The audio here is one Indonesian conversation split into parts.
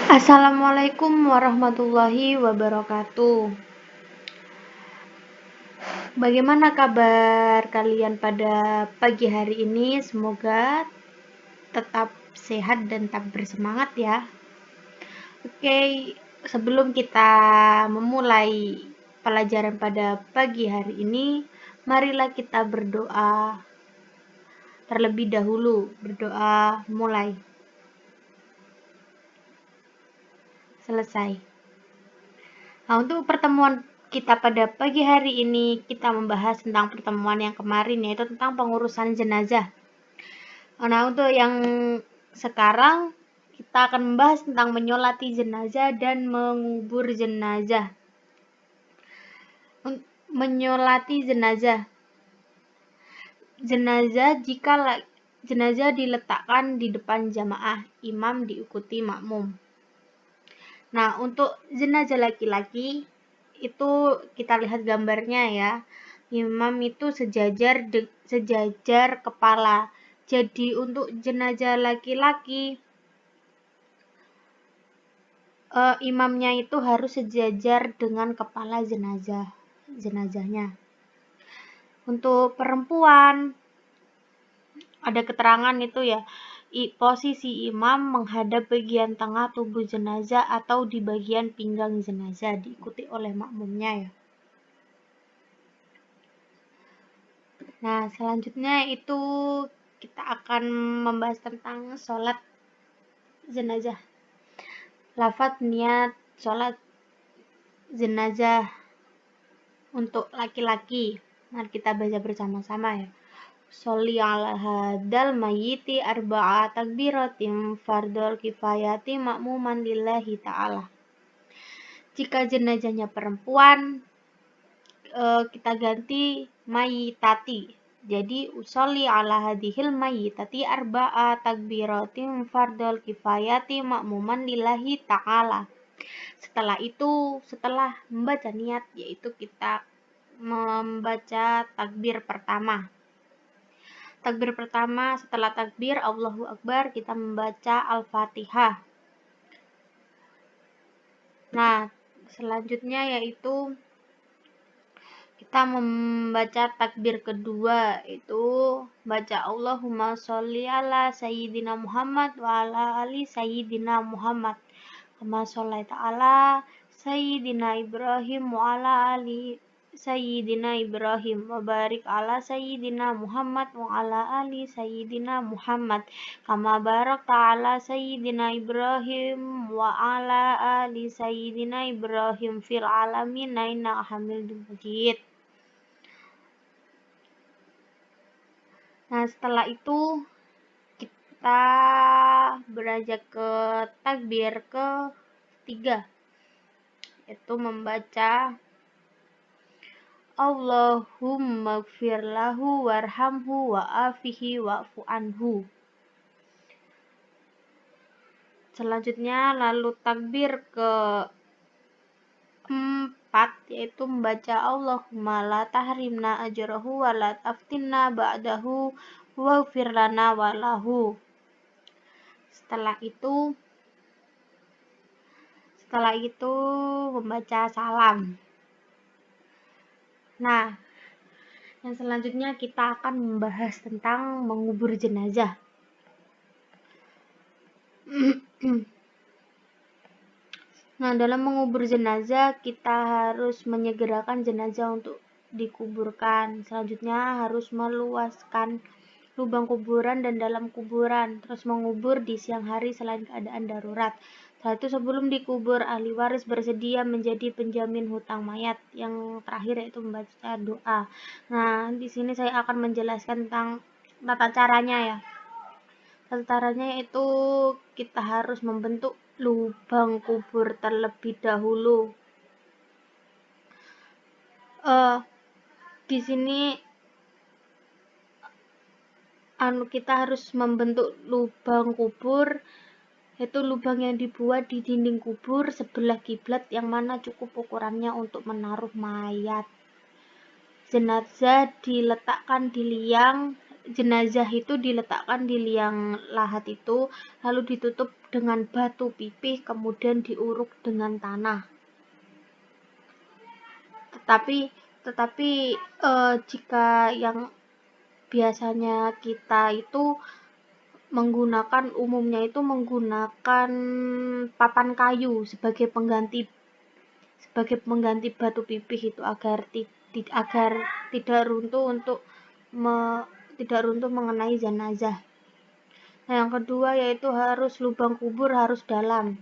Assalamualaikum warahmatullahi wabarakatuh. Bagaimana kabar kalian pada pagi hari ini? Semoga tetap sehat dan tetap bersemangat ya. Oke, sebelum kita memulai pelajaran pada pagi hari ini, marilah kita berdoa terlebih dahulu. Berdoa mulai. Selesai. Nah, untuk pertemuan kita pada pagi hari ini, kita membahas tentang pertemuan yang kemarin, yaitu tentang pengurusan jenazah. Nah, untuk yang sekarang, kita akan membahas tentang menyolati jenazah dan mengubur jenazah. Menyolati jenazah. Jenazah diletakkan di depan jamaah, imam diikuti makmum. Nah, untuk jenazah laki-laki, itu kita lihat gambarnya ya. Imam itu sejajar kepala. Jadi untuk jenazah laki-laki, imamnya itu harus sejajar dengan kepala jenazahnya. Untuk perempuan, ada keterangan itu ya, posisi imam menghadap bagian tengah tubuh jenazah atau di bagian pinggang jenazah, diikuti oleh makmumnya ya. Nah, selanjutnya itu kita akan membahas tentang sholat jenazah. Lafaz niat sholat jenazah untuk laki-laki. Mari kita baca bersama-sama ya. Sholli ala hadal mayyiti arba'a takbiratin fardol kifayati makmuman lillahi ta'ala. Jika jenazahnya perempuan, kita ganti mayyitati. Jadi usolli ala hadhil mayyitati arba'a takbiratin fardol kifayati makmuman lillahi ta'ala. Setelah membaca niat, yaitu kita membaca takbir pertama. Takbir pertama, setelah takbir Allahu Akbar, kita membaca Al-Fatihah. Nah, selanjutnya yaitu kita membaca takbir kedua, itu baca Allahumma sholli ala sayyidina Muhammad wa ala ali sayyidina Muhammad kama shollaita ala sayyidina Ibrahim wa ala ali sayyidina Ibrahim wa barik ala sayyidina Muhammad wa ala ali sayyidina Muhammad kama barakta ala sayyidina Ibrahim wa ala ali sayyidina Ibrahim fil alamin innaka hamidum majid. Nah, setelah itu kita beranjak ke takbir ketiga, yaitu membaca Allahumma gfir lahu warhamhu wa'afihi wa'fu anhu. Selanjutnya lalu takbir keempat, yaitu membaca Allahumma la tahrimna ajrahu wa la taftinna ba'dahu waghfir lana wa lahu. Setelah itu membaca salam. Nah, yang selanjutnya kita akan membahas tentang mengubur jenazah. Nah, dalam mengubur jenazah kita harus menyegerakan jenazah untuk dikuburkan. Selanjutnya harus meluaskan lubang kuburan dan dalam kuburan, terus mengubur di siang hari selain keadaan darurat. Setelah itu sebelum dikubur, ahli waris bersedia menjadi penjamin hutang mayat. Yang terakhir yaitu membaca doa. Nah, di sini saya akan menjelaskan tentang tata caranya ya. Tata caranya yaitu kita harus membentuk lubang kubur terlebih dahulu. Di sini kita harus membentuk lubang kubur, yaitu lubang yang dibuat di dinding kubur sebelah kiblat yang mana cukup ukurannya untuk menaruh mayat. Jenazah diletakkan di liang jenazah itu diletakkan di liang lahat itu, lalu ditutup dengan batu pipih, kemudian diuruk dengan tanah. Tetapi jika yang biasanya kita itu umumnya itu menggunakan papan kayu sebagai pengganti batu pipih itu agar tidak runtuh tidak runtuh mengenai jenazah. Nah, yang kedua yaitu lubang kubur harus dalam.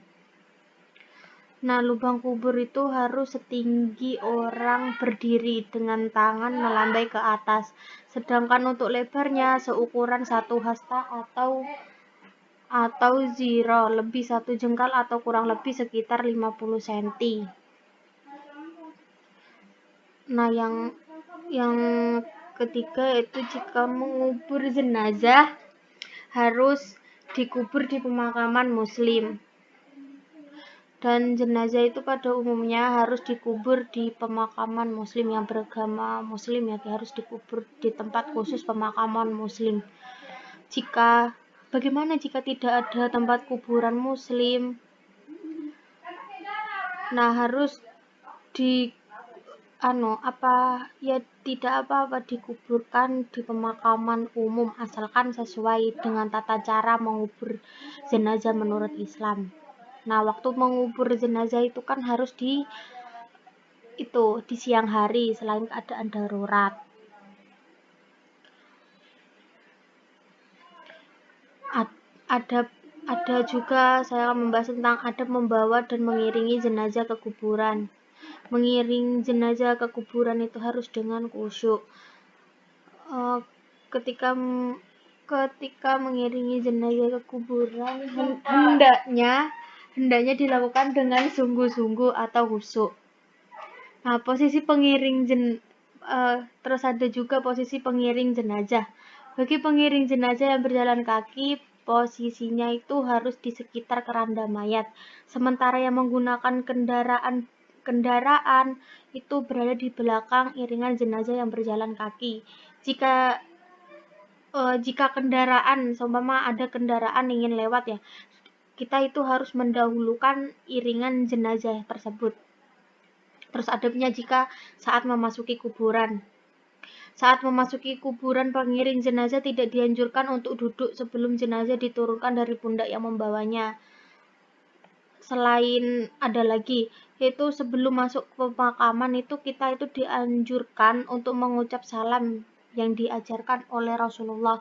Nah, lubang kubur itu harus setinggi orang berdiri dengan tangan melambai ke atas. Sedangkan untuk lebarnya seukuran 1 hasta atau 0 lebih 1 jengkal atau kurang lebih sekitar 50 cm. Nah, yang ketiga itu jika mengubur jenazah harus dikubur di pemakaman muslim. Dan jenazah itu pada umumnya harus dikubur di pemakaman muslim yang beragama muslim ya, harus dikubur di tempat khusus pemakaman muslim. Bagaimana jika tidak ada tempat kuburan muslim? Nah, harus tidak apa-apa dikuburkan di pemakaman umum asalkan sesuai dengan tata cara mengubur jenazah menurut Islam. Nah, waktu mengubur jenazah itu kan harus di siang hari selain keadaan darurat. Ada juga saya akan membahas tentang adab membawa dan mengiringi jenazah ke kuburan. Mengiring jenazah ke kuburan itu harus dengan khusyuk. Ketika mengiringi jenazah ke kuburan hendaknya dilakukan dengan sungguh-sungguh atau khusyuk. Nah, terus ada juga posisi pengiring jenazah. Bagi pengiring jenazah yang berjalan kaki, posisinya itu harus di sekitar keranda mayat. Sementara yang menggunakan kendaraan itu berada di belakang iringan jenazah yang berjalan kaki. Jika kendaraan, seumpama ada kendaraan ingin lewat ya, kita itu harus mendahulukan iringan jenazah tersebut. Terus adabnya jika saat memasuki kuburan. Saat memasuki kuburan, pengiring jenazah tidak dianjurkan untuk duduk sebelum jenazah diturunkan dari pundak yang membawanya. Selain ada lagi, yaitu sebelum masuk ke pemakaman itu kita itu dianjurkan untuk mengucap salam yang diajarkan oleh Rasulullah.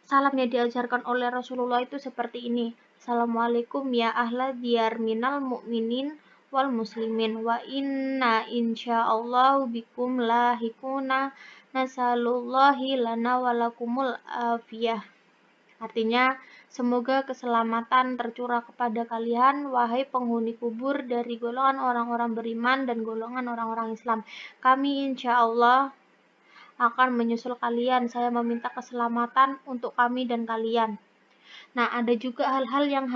Salam yang diajarkan oleh Rasulullah itu seperti ini. Assalamualaikum ya ahla diyar minal mu'minin wal muslimin wa inna insyaallahu bikum lahikuna nasalullahi lana walakumul afiyah. Artinya, semoga keselamatan tercurah kepada kalian, wahai penghuni kubur dari golongan orang-orang beriman dan golongan orang-orang Islam. Kami insya Allah akan menyusul kalian. Saya meminta keselamatan untuk kami dan kalian. Nah, ada juga hal-hal yang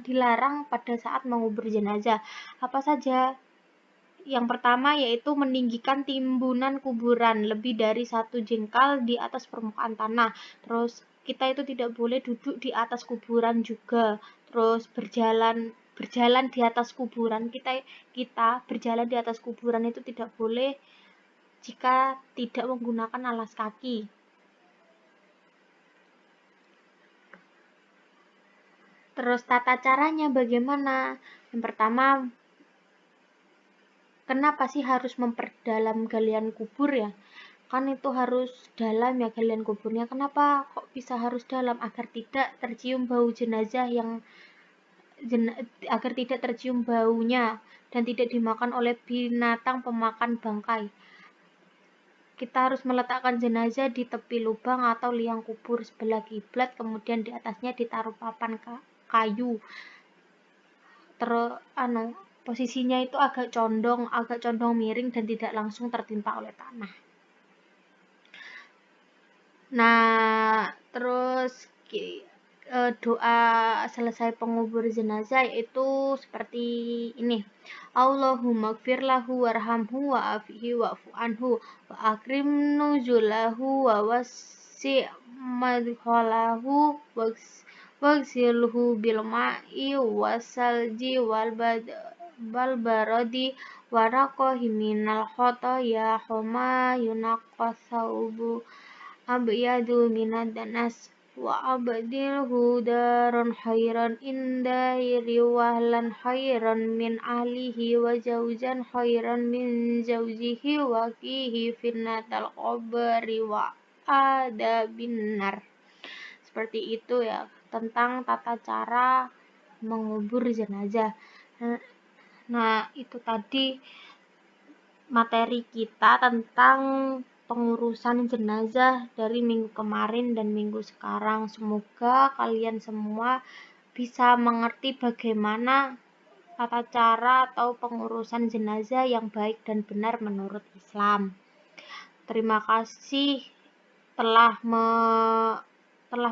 dilarang pada saat mengubur jenazah. Apa saja? Yang pertama yaitu meninggikan timbunan kuburan lebih dari 1 jengkal di atas permukaan tanah. Terus kita itu tidak boleh duduk di atas kuburan juga. Terus berjalan di atas kuburan. Kita berjalan di atas kuburan itu tidak boleh jika tidak menggunakan alas kaki. Terus tata caranya bagaimana? Yang pertama, kenapa sih harus memperdalam galian kubur ya? Kan itu harus dalam ya galian kuburnya. Kenapa kok bisa harus dalam? Agar tidak tercium bau jenazah agar tidak tercium baunya dan tidak dimakan oleh binatang pemakan bangkai. Kita harus meletakkan jenazah di tepi lubang atau liang kubur sebelah kiblat, kemudian di atasnya ditaruh papan kayu. Posisinya itu agak condong miring dan tidak langsung tertimpa oleh tanah. Nah, terus doa selesai pengubur jenazah, yaitu seperti ini. Allahumma gfir lahu warhamhu wa'afihi wa'fu anhu wa akrim nuzulahu wa wasi' madkhalahu wagsilhu bil ma'i wasalji wal baradi wa naqahi minal khotoya homa yunaqqas saubu abyadu minad danas wa abdilhu daron khairan indahiri wahlan khairan min ahlihi wa jaujan khairan min jaujihi wa qihi finnatal qabri wa adabin nar. Seperti itu ya, tentang tata cara mengubur jenazah. Nah, itu tadi materi kita tentang pengurusan jenazah dari minggu kemarin dan minggu sekarang. Semoga kalian semua bisa mengerti bagaimana tata cara atau pengurusan jenazah yang baik dan benar menurut Islam. Terima kasih telah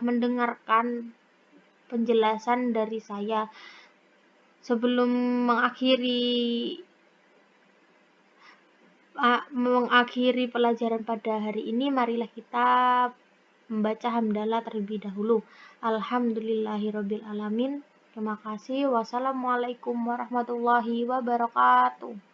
mendengarkan penjelasan dari saya. Sebelum mengakhiri pelajaran pada hari ini, marilah kita membaca hamdalah terlebih dahulu. Alhamdulillahirabbil alamin. Terima kasih. Wassalamualaikum warahmatullahi wabarakatuh.